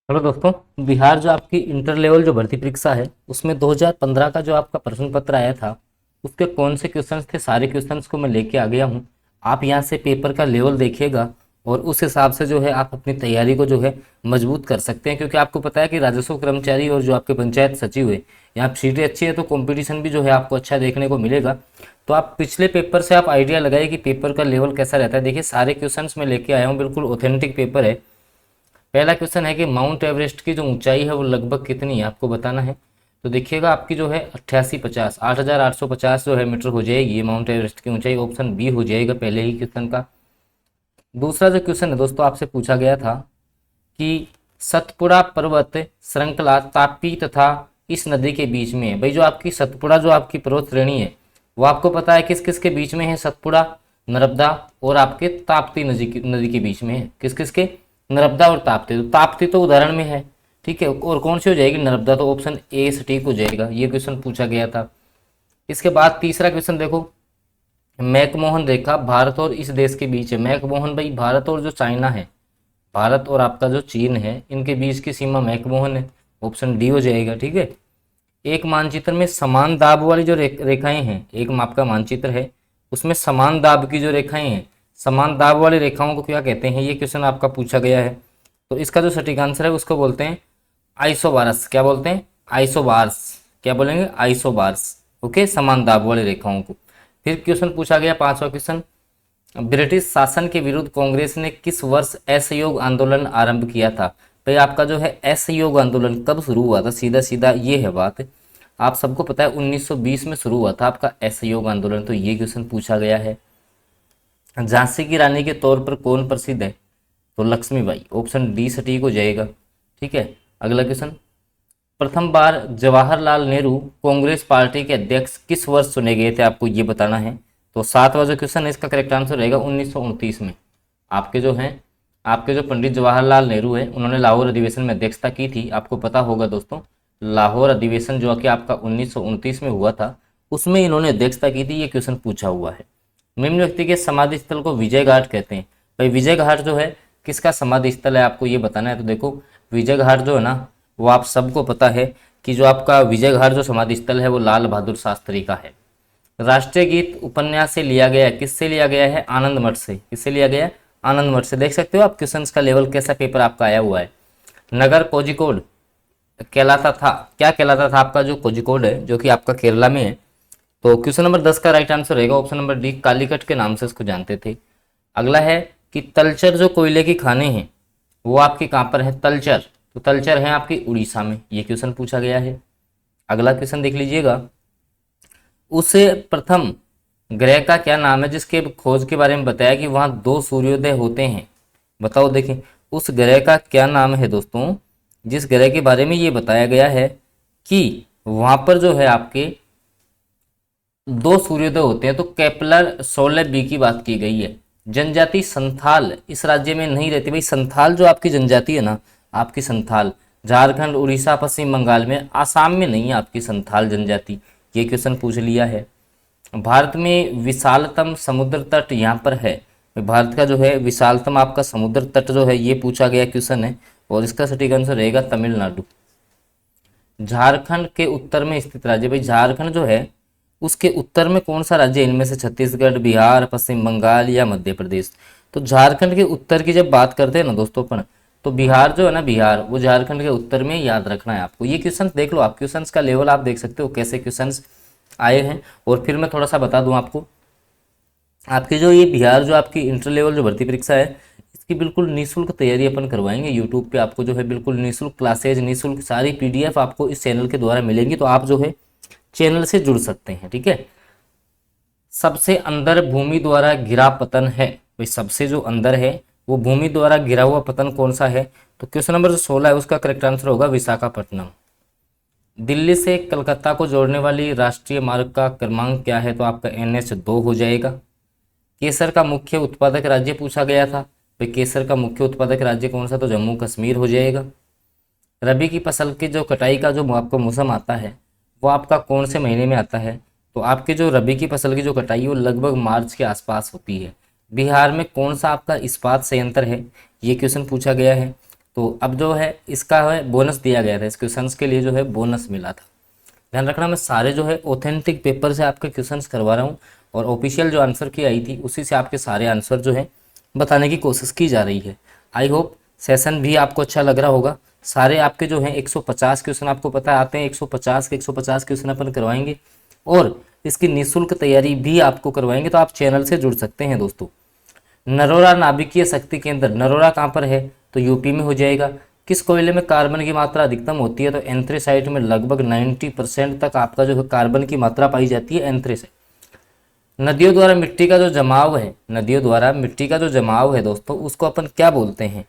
Hello दोस्तों। बिहार जो आपकी इंटर लेवल जो भर्ती परीक्षा है उसमें 2015 का जो आपका प्रश्न पत्र आया था उसके कौन से क्वेश्चंस थे, सारे क्वेश्चंस को मैं लेके आ गया हूँ। आप यहाँ से पेपर का लेवल देखिएगा और उस हिसाब से जो है आप अपनी तैयारी को जो है मजबूत कर सकते हैं, क्योंकि आपको पता है कि राजस्व कर्मचारी और जो आपके पंचायत सचिव है यहाँ सीटें अच्छी है तो कंपटीशन भी जो है आपको अच्छा देखने को मिलेगा। तो आप पिछले पेपर से आप आइडिया लगाइए कि पेपर का लेवल कैसा रहता है। देखिए सारे क्वेश्चंस मैं लेके आया हूँ, बिल्कुल ऑथेंटिक पेपर है। पहला क्वेश्चन है कि माउंट एवरेस्ट की जो ऊंचाई है वो लगभग कितनी है, आपको बताना है। तो देखिएगा आपकी जो है 8850 8850 जो है मीटर हो जाएगी ये माउंट एवरेस्ट की ऊंचाई। ऑप्शन बी हो जाएगा पहले ही क्वेश्चन का। दूसरा जो क्वेश्चन है दोस्तों आपसे पूछा गया था कि सतपुड़ा पर्वत श्रृंखला तापी तथा इस नदी के बीच में है। भाई जो आपकी सतपुड़ा जो आपकी पर्वत श्रेणी है वो आपको पता है किस किस के बीच में है। सतपुड़ा, नर्मदा और आपके ताप्ती नदी के बीच में है। किस किस के? नर्मदा और ताप्ती। तो ताप्ती तो उदाहरण में है, ठीक है, और कौन सी हो जाएगी? नर्मदा। तो ऑप्शन ए सटीक हो जाएगा। ये क्वेश्चन पूछा गया था। इसके बाद तीसरा क्वेश्चन देखो, मैकमोहन रेखा भारत और इस देश के बीच है। मैकमोहन भाई भारत और जो चाइना है, भारत और आपका जो चीन है इनके बीच की सीमा मैकमोहन है। ऑप्शन डी हो जाएगा, ठीक है। एक मानचित्र में समान दाब वाली जो रेखाएं हैं, एक माप का मानचित्र है उसमें समान दाब की जो रेखाएं हैं, समान दाब वाली रेखाओं को क्या कहते हैं? ये क्वेश्चन आपका पूछा गया है। तो इसका जो सटीक आंसर है उसको बोलते हैं आइसोबारस। क्या बोलते हैं? आइसोबार्स। क्या बोलेंगे? आइसोबार्स। ओके, समान दाब वाली रेखाओं को। फिर क्वेश्चन पूछा गया पांचवा क्वेश्चन, ब्रिटिश शासन के विरुद्ध कांग्रेस ने किस वर्ष असहयोग आंदोलन आरंभ किया था? भाई आपका जो है असहयोग आंदोलन कब शुरू हुआ था? सीधा सीधा ये है बात। आप सबको पता है 1920 में शुरू हुआ था आपका असहयोग आंदोलन। तो ये क्वेश्चन पूछा गया है। झांसी की रानी के तौर पर कौन प्रसिद्ध है? तो लक्ष्मीबाई। ऑप्शन डी सटीक हो जाएगा, ठीक है। अगला क्वेश्चन, प्रथम बार जवाहरलाल नेहरू कांग्रेस पार्टी के अध्यक्ष किस वर्ष चुने गए थे? आपको ये बताना है। तो सातवां जो क्वेश्चन है इसका करेक्ट आंसर रहेगा 1929 में। आपके जो हैं, आपके जो पंडित जवाहरलाल नेहरू है उन्होंने लाहौर अधिवेशन में अध्यक्षता की थी। आपको पता होगा दोस्तों, लाहौर अधिवेशन जो कि आपका 1929 में हुआ था उसमें इन्होंने अध्यक्षता की थी। ये क्वेश्चन पूछा हुआ है। निम्न व्यक्ति के समाधि स्थल को विजय घाट कहते हैं। भाई विजय घाट जो है किसका समाधि स्थल है, आपको ये बताना है। तो देखो विजय घाट जो है ना वो आप सबको पता है कि जो आपका विजय घाट जो समाधि स्थल है वो लाल बहादुर शास्त्री का है। राष्ट्रीय गीत उपन्यास से लिया गया है। किससे लिया गया है? आनंद मठ से। किससे लिया गया है? आनंद मठ से। देख सकते हो आप क्वेश्चंस का लेवल कैसा पेपर आपका आया हुआ है। नगर कोझिकोड कहलाता था, क्या कहलाता था आपका जो कोझिकोड है जो कि आपका केरला में है। तो क्वेश्चन नंबर 10 का राइट आंसर रहेगा ऑप्शन नंबर डी, कालीकट के नाम से इसको जानते थे। अगला है कि तलचर जो कोयले की खाने हैं वो आपकी कहाँ पर है? तलचर। तो तलचर है आपकी उड़ीसा में। ये क्वेश्चन पूछा गया है। अगला क्वेश्चन देख लीजिएगा, उसे प्रथम ग्रह का क्या नाम है जिसके खोज के बारे में बताया कि वहां दो सूर्योदय होते हैं? बताओ देखें, उस ग्रह का क्या नाम है दोस्तों जिस ग्रह के बारे में ये बताया गया है कि वहां पर जो है आपके दो सूर्योदय होते हैं। तो केपलर 16b की बात की गई है। जनजाति संथाल इस राज्य में नहीं रहती। भाई संथाल जो आपकी जनजाति है ना, आपकी संथाल झारखंड, उड़ीसा, पश्चिम बंगाल में, आसाम में नहीं है आपकी संथाल जनजाति। ये क्वेश्चन पूछ लिया है। भारत में विशालतम समुद्र तट यहाँ पर है। भारत का जो है विशालतम आपका समुद्र तट जो है ये पूछा गया क्वेश्चन है और इसका सटीक आंसर रहेगा तमिलनाडु। झारखंड के उत्तर में स्थित राज्य, भाई झारखंड जो है उसके उत्तर में कौन सा राज्य है इनमें से? छत्तीसगढ़, बिहार, पश्चिम बंगाल या मध्य प्रदेश? तो झारखंड के उत्तर की जब बात करते हैं ना दोस्तों अपन, तो बिहार जो है ना, बिहार वो झारखंड के उत्तर में, याद रखना है आपको। ये क्वेश्चन देख लो आप, क्वेश्चंस का लेवल आप देख सकते हो कैसे क्वेश्चंस आए हैं। और फिर मैं थोड़ा सा बता दूं आपको, आपकी जो ये बिहार जो आपकी इंटर लेवल जो भर्ती परीक्षा है इसकी बिल्कुल निःशुल्क तैयारी अपन करवाएंगे। यूट्यूब पे आपको जो है बिल्कुल निःशुल्क क्लासेज, निःशुल्क सारी पीडीएफ आपको इस चैनल के द्वारा मिलेंगी। तो आप जो है चैनल से जुड़ सकते हैं, ठीक है। सबसे अंदर भूमि द्वारा घिरा पतन है, भाई सबसे जो अंदर है वो भूमि द्वारा घिरा हुआ पतन कौन सा है? तो क्वेश्चन नंबर जो 16 है उसका करेक्ट आंसर होगा विशाखापट्टनम। दिल्ली से कलकत्ता को जोड़ने वाली राष्ट्रीय मार्ग का क्रमांक क्या है? तो आपका NH2 हो जाएगा। केसर का मुख्य उत्पादक राज्य पूछा गया था। भाई केसर का मुख्य उत्पादक राज्य कौन सा? तो जम्मू कश्मीर हो जाएगा। रबी की फसल की जो कटाई का जो आपका मौसम आता है वो आपका कौन से महीने में आता है? तो आपके जो रबी की फसल की जो कटाई है वो लगभग मार्च के आसपास होती है। बिहार में कौन सा आपका इस्पात संयंत्र है? ये क्वेश्चन पूछा गया है। तो अब जो है इसका है बोनस दिया गया था, इस क्वेश्चंस के लिए जो है बोनस मिला था। ध्यान रखना, मैं सारे जो है ऑथेंटिक पेपर से आपके क्वेश्चंस करवा रहा हूँ और ऑफिशियल जो आंसर की आई थी उसी से आपके सारे आंसर जो है बताने की कोशिश की जा रही है। आई होप सेशन भी आपको अच्छा लग रहा होगा। सारे आपके जो है 150 क्वेश्चन आपको पता आते हैं, 150 के 150 क्वेश्चन अपन करवाएंगे और इसकी निःशुल्क तैयारी भी आपको करवाएंगे। तो आप चैनल से जुड़ सकते हैं दोस्तों। नरोरा नाभिकीय शक्ति केंद्र, नरोरा कहाँ पर है? तो यूपी में हो जाएगा। किस कोयले में कार्बन की मात्रा अधिकतम होती है? तो एंथ्रेसाइट में लगभग 90% तक आपका जो है कार्बन की मात्रा पाई जाती है एंथ्रेसाइट। नदियों द्वारा मिट्टी का जो जमाव है, नदियों द्वारा मिट्टी का जो जमाव है दोस्तों, उसको अपन क्या बोलते हैं?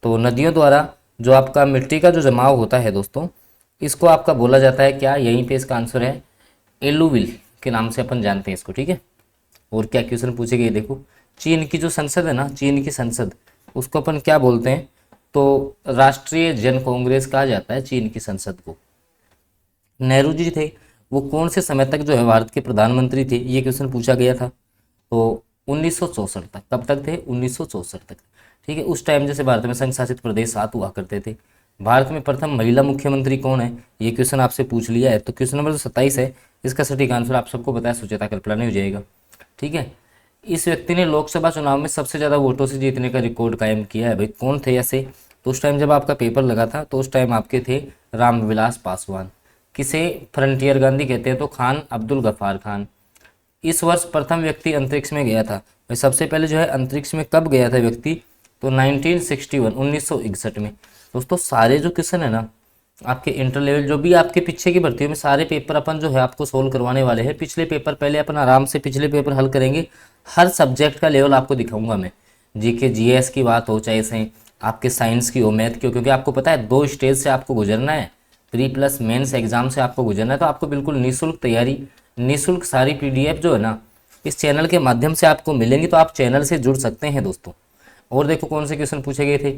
तो नदियों द्वारा जो आपका मिट्टी का जो जमाव होता है दोस्तों, इसको आपका बोला जाता है क्या? यहीं पे इसका आंसर है एलुविल के नाम से अपन जानते हैं इसको, ठीक है। और क्या क्वेश्चन पूछे गए देखो, चीन की जो संसद है ना, चीन की संसद, उसको अपन क्या बोलते हैं? तो राष्ट्रीय जन कांग्रेस कहा जाता है चीन की संसद को। नेहरू जी थे, वो कौन से समय तक जो है भारत के प्रधानमंत्री थे? ये क्वेश्चन पूछा गया था। तो 1964 तक। कब तक थे? 1964 तक, ठीक है। उस टाइम जैसे भारत में संघ शासित प्रदेश 7 हुआ करते थे। भारत में प्रथम महिला मुख्यमंत्री कौन है? ये क्वेश्चन आपसे पूछ लिया है। तो क्वेश्चन नंबर 27 है, इसका सटीक आंसर आप सबको पता है, सुचेता कृपलानी हो जाएगा, ठीक है। इस व्यक्ति ने लोकसभा चुनाव में सबसे ज़्यादा वोटों से जीतने का रिकॉर्ड कायम किया है। भाई कौन थे ऐसे? तो उस टाइम जब आपका पेपर लगा था तो उस टाइम आपके थे रामविलास पासवान। किसे फ्रंटियर गांधी कहते हैं? तो खान अब्दुल गफ्फार खान। इस वर्ष प्रथम व्यक्ति अंतरिक्ष में गया था। भाई सबसे पहले जो है अंतरिक्ष में कब गया था व्यक्ति? तो 1961, 1961 में। दोस्तों सारे जो क्वेश्चन है ना आपके इंटर लेवल, जो भी आपके पीछे की भर्तियों में सारे पेपर अपन जो है आपको सोल्व करवाने वाले हैं। पिछले पेपर पहले अपन आराम से पिछले पेपर हल करेंगे। हर सब्जेक्ट का लेवल आपको दिखाऊंगा मैं। जीके जीएस की बात हो, चाहे से आपके साइंस की हो, मैथ की हो, क्योंकि आपको पता है 2 स्टेज से आपको गुजरना है, प्री प्लस मेंस एग्जाम से आपको गुजरना है। तो आपको बिल्कुल निःशुल्क तैयारी, निःशुल्क सारी पीडीएफ जो है ना इस चैनल के माध्यम से आपको मिलेंगी। तो आप चैनल से जुड़ सकते हैं दोस्तों। और देखो कौन से क्वेश्चन पूछे गए थे।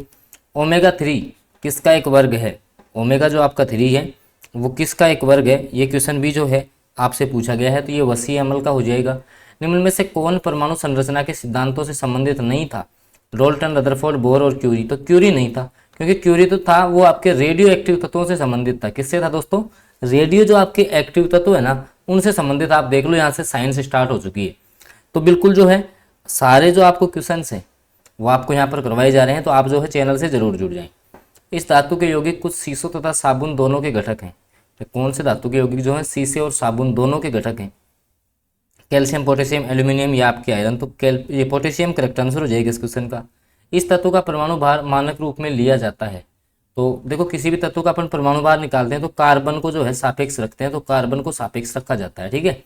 ओमेगा 3 किसका एक वर्ग है? ओमेगा जो आपका 3 है वो किसका एक वर्ग है? ये क्वेश्चन भी जो है आपसे पूछा गया है। तो ये वसीय अमल का हो जाएगा। निम्न में से कौन परमाणु संरचना के सिद्धांतों से संबंधित नहीं था? डोल्टन, रदरफोर्ड, बोर और क्यूरी। तो क्यूरी नहीं था, क्योंकि क्यूरी तो था वो आपके रेडियो एक्टिव तत्वों से संबंधित था। किससे था दोस्तों? रेडियो जो आपके एक्टिव तत्व है ना उनसे संबंधित। आप देख लो यहाँ से साइंस स्टार्ट हो चुकी है। तो बिल्कुल जो है सारे जो आपको क्वेश्चन हैं वो आपको यहाँ पर करवाए जा रहे हैं। तो आप जो है चैनल से जरूर जुड़ जाएं। इस धातु के यौगिक कुछ शीशों तथा साबुन दोनों के घटक हैं। तो कौन से धातु के यौगिक जो है शीशे और साबुन दोनों के घटक हैं? कैल्शियम, पोटेशियम, एल्यूमिनियम या आपके आयरन। तो ये पोटेशियम करेक्ट आंसर हो जाएगा इस क्वेश्चन का। इस तत्व का परमाणु भार मानक रूप में लिया जाता है। तो देखो किसी भी तत्व का अपन परमाणु भार निकालते हैं तो कार्बन को जो है सापेक्ष रखते हैं, तो कार्बन को सापेक्ष रखा जाता है, ठीक है।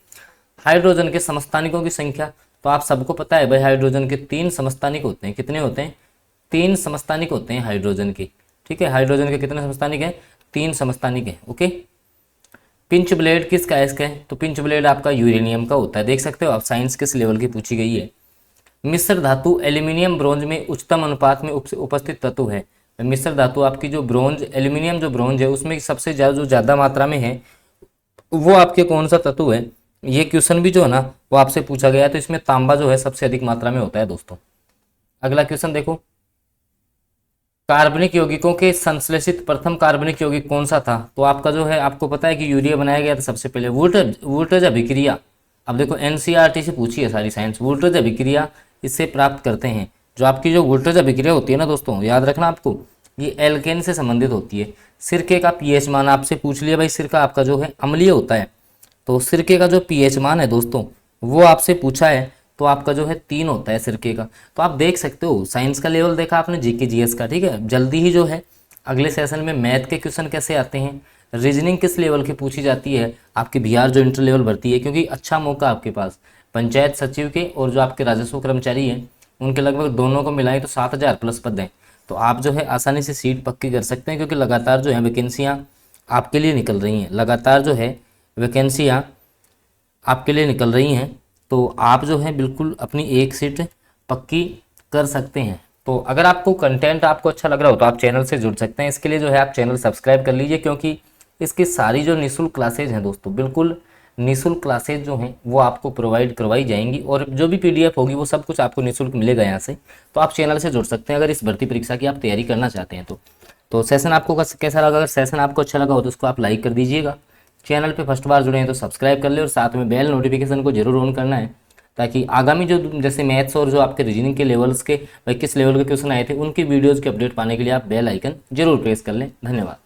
हाइड्रोजन के समस्थानिकों की संख्या, तो आप सबको पता है भाई हाइड्रोजन के 3 समस्थानिक होते हैं। कितने होते हैं? 3 समस्थानिक होते हैं हाइड्रोजन के, ठीक है। हाइड्रोजन के कितने समस्थानिक हैं? 3 समस्थानिक हैं, ओके। पिंच ब्लेड किसका है? इसका है तो पिंच ब्लेड आपका यूरेनियम का होता है। देख सकते हो आप साइंस किस लेवल की पूछी गई है। मिश्र धातु एल्यूमिनियम ब्रोंज में उच्चतम अनुपात में उपस्थित तत्व है। मिश्र धातु आपकी जो ब्रोंज, एल्यूमिनियम जो ब्रोंज है उसमें सबसे ज़्यादा जो ज़्यादा मात्रा में है वो आपके कौन सा तत्व है? ये क्वेश्चन भी जो है ना वो आपसे पूछा गया है। तो इसमें तांबा जो है सबसे अधिक मात्रा में होता है दोस्तों। अगला क्वेश्चन देखो, कार्बनिक यौगिकों के संश्लेषित प्रथम कार्बनिक यौगिक कौन सा था? तो आपका जो है आपको पता है कि यूरिया बनाया गया था सबसे पहले। वुल्टज अभिक्रिया, अब देखो एनसीईआरटी से पूछी है सारी साइंस। वुल्टज अभिक्रिया इससे प्राप्त करते हैं। जो आपकी जो वुल्टज अभिक्रिया होती है ना दोस्तों, याद रखना आपको, ये एल्केन से संबंधित होती है। सिरके का पीएच मान आपसे पूछ लिया। भाई सिरका आपका जो है अम्लीय होता है, तो सिरके का जो पीएच मान है दोस्तों वो आपसे पूछा है। तो आपका जो है 3 होता है सिरके का। तो आप देख सकते हो साइंस का लेवल देखा आपने, जीके जीएस का, ठीक है। जल्दी ही जो है अगले सेशन में मैथ के क्वेश्चन कैसे आते हैं, रीजनिंग किस लेवल की पूछी जाती है, आपकी बिहार जो इंटर लेवल भर्ती है, क्योंकि अच्छा मौका आपके पास पंचायत सचिव के और जो आपके राजस्व कर्मचारी हैं उनके लगभग दोनों को मिलाएं तो 7,000 प्लस पद हैं। तो आप जो है आसानी से सीट पक्की कर सकते हैं, क्योंकि लगातार जो है वैकेंसियाँ आपके लिए निकल रही हैं। लगातार जो है वैकेंसियाँ आपके लिए निकल रही हैं। तो आप जो है बिल्कुल अपनी एक सीट पक्की कर सकते हैं। तो अगर आपको कंटेंट आपको अच्छा लग रहा हो तो आप चैनल से जुड़ सकते हैं। इसके लिए जो है आप चैनल सब्सक्राइब कर लीजिए, क्योंकि इसकी सारी जो निःशुल्क क्लासेज हैं दोस्तों, बिल्कुल निःशुल्क क्लासेज जो हैं वो आपको प्रोवाइड करवाई जाएंगी। और जो भी पीडीएफ होगी वो सब कुछ आपको निःशुल्क मिलेगा यहाँ से। तो आप चैनल से जुड़ सकते हैं अगर इस भर्ती परीक्षा की आप तैयारी करना चाहते हैं तो। तो सेशन आपको कैसा लगा? अगर सेशन आपको अच्छा लगा हो तो उसको आप लाइक कर दीजिएगा। चैनल पे फर्स्ट बार जुड़े हैं तो सब्सक्राइब कर ले और साथ में बेल नोटिफिकेशन को जरूर ऑन करना है, ताकि आगामी जो जैसे मैथ्स और जो आपके रीजनिंग के लेवल्स के भाई किस लेवल के क्वेश्चन आए थे उनकी वीडियोज़ के अपडेट पाने के लिए आप बेल आइकन जरूर प्रेस कर लें। धन्यवाद।